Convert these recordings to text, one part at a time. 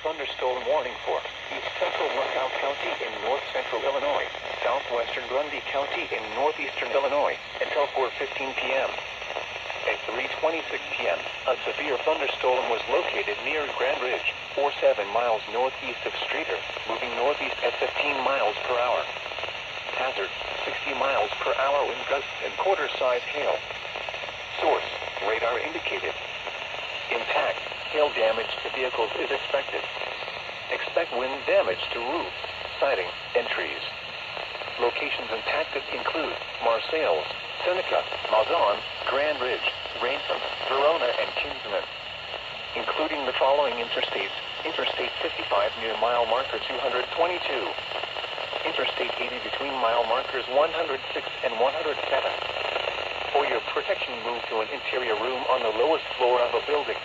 thunderstorm warning for east central Lookout County in north central Illinois, southwestern Grundy County in northeastern Illinois, until 4:15 p.m. At 3:26 p.m., a severe thunderstorm was located near Grand Ridge, 47 miles northeast of Streator, moving northeast at 15 miles per hour. Hazard, 60 miles per hour wind gusts and quarter-size hail. Source, radar indicated. Impact, hail damage to vehicles is expected. Expect wind damage to roofs, siding, and trees. Locations impacted include Marseilles, Seneca, Mazon, Grand Ridge, Ransom, Verona, and Kinsman. Including the following interstates: Interstate 55 near mile marker 222. Interstate 80 between mile markers 106 and 107. For your protection, move to an interior room on the lowest floor of a building.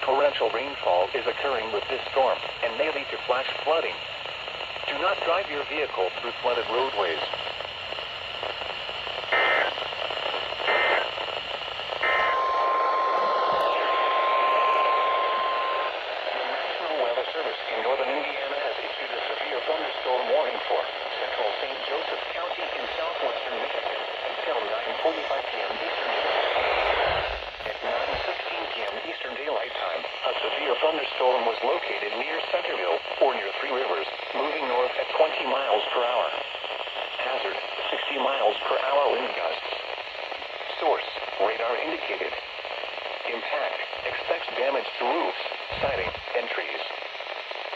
Torrential rainfall is occurring with this storm and may lead to flash flooding. Do not drive your vehicle through flooded roadways. The National Weather Service in northern Indiana has issued a severe thunderstorm warning for central St. Joseph County in southwestern Michigan until 9:45 p.m. Eastern Daylight. At 9:16 p.m. Eastern Daylight Time, a severe thunderstorm was located near Centerville or near Three Rivers, moving north at 20 miles per hour. Hazard, 60 miles per hour wind gusts. Source, radar indicated. Impact, expect damage to roofs, siding, and trees.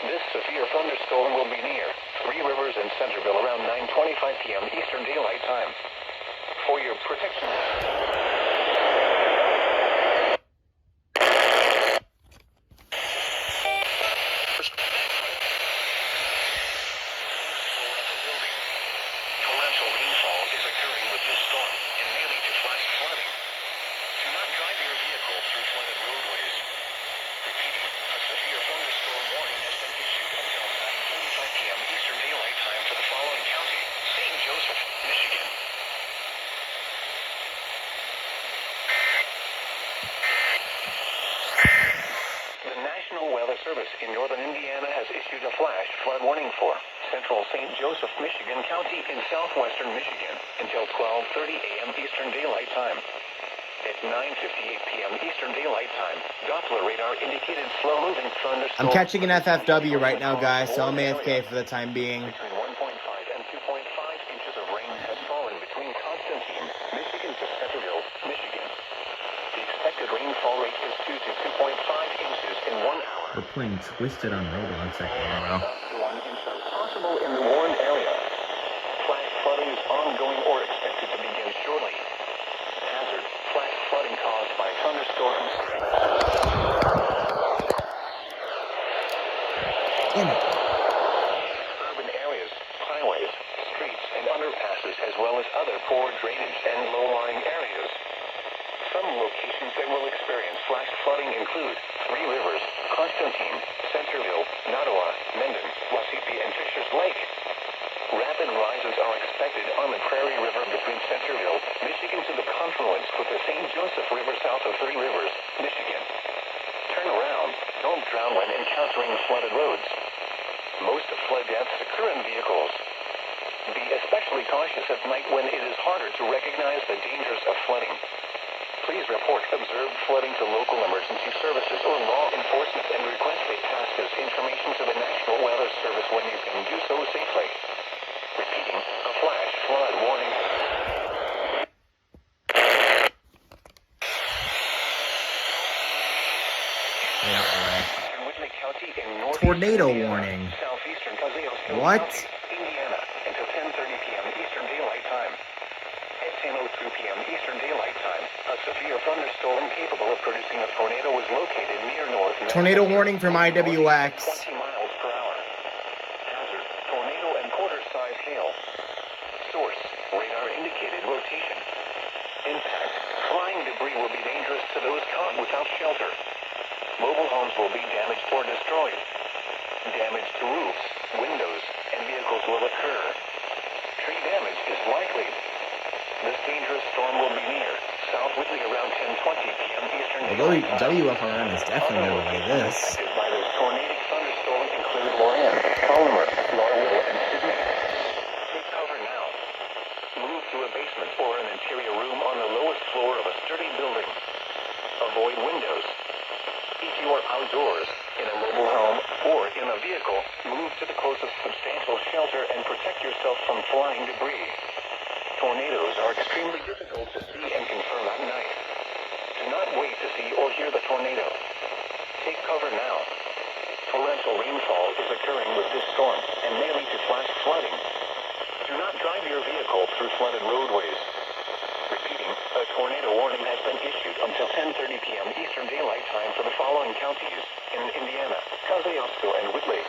This severe thunderstorm will be near Three Rivers and Centerville around 9:25 p.m. Eastern Daylight Time. For your protection... Torrential rainfall is occurring with this storm and may lead to flash flooding. Do not drive your vehicle through flooded roadways. Repeating, a severe thunderstorm warning has been issued until 9:45 p.m. Eastern Daylight Time for the following county: St. Joseph, Michigan. The National Weather Service in northern Indiana has issued a flash flood warning for central St. Joseph, Michigan County in southwestern Michigan until 12:30 a.m. Eastern Daylight Time. At 9:58 p.m. Eastern Daylight Time, Doppler radar indicated slow-moving thunderstorms. I'm catching an FFW right now, guys, so I'm AFK for the time being. Between 1.5 and 2.5 inches of rain has fallen between Constantine, Michigan to Centerville, Michigan. The expected rainfall rate is 2 to 2.5 inches in 1 hour. We're playing Twisted on Roblox again, bro. 1 inch possible in the warned area. Flash flooding is ongoing or expected to begin shortly. Hazard, flash flooding caused by thunderstorms. Damn it. Urban areas, highways, streets, and underpasses, as well as other poor drainage and low-lying areas. Some locations that will experience flash flooding include Three Rivers, Constantine, Centerville, Nottawa, Mendon, Wasippi, and Fishers Lake. Rapid rises are expected on the Prairie River between Centerville, Michigan to the confluence with the St. Joseph River south of Three Rivers, Michigan. Turn around. Don't drown when encountering flooded roads. Most flood deaths occur in vehicles. Be especially cautious at night when it is harder to recognize the dangers of flooding. Please report observed flooding to local emergency services or law enforcement and request they pass this information to the National Weather Service when you can do so safely. Repeating, a flash flood warning. Yeah, alright. Whitley County in northeastern Tornado Indiana, warning. Southeastern Paseo What? County, Indiana, until 10:30 p.m. Eastern Daylight Time. At 10:02 p.m. Eastern Daylight Time, a severe thunderstorm capable of producing a tornado was located near north. Tornado warning from IWX. 20 miles per hour. Hazard, tornado and quarter-size hail. Source, radar indicated rotation. Impact, flying debris will be dangerous to those caught without shelter. Mobile homes will be damaged or destroyed. Damage to roofs, windows, and vehicles will occur. Tree damage is likely. This dangerous storm will be near South Whitley around 10:20 p.m. Eastern Daylight Time. WFRN is definitely going to like this. By this tornadic thunderstorm Palmer, Larwill, and Sydney. Take cover now. Move to a basement or an interior room on the lowest floor of a sturdy building. Avoid windows. If you are outdoors, in a mobile home, or in a vehicle, move to the closest substantial shelter and protect yourself from flying debris. Tornadoes are extremely difficult to see and confirm at night. Do not wait to see or hear the tornado. Take cover now. Torrential rainfall is occurring with this storm and may lead to flash flooding. Do not drive your vehicle through flooded roadways. Repeating, a tornado warning has been issued until 10:30 p.m. Eastern Daylight Time for the following counties in Indiana: Kosciuszko and Whitley.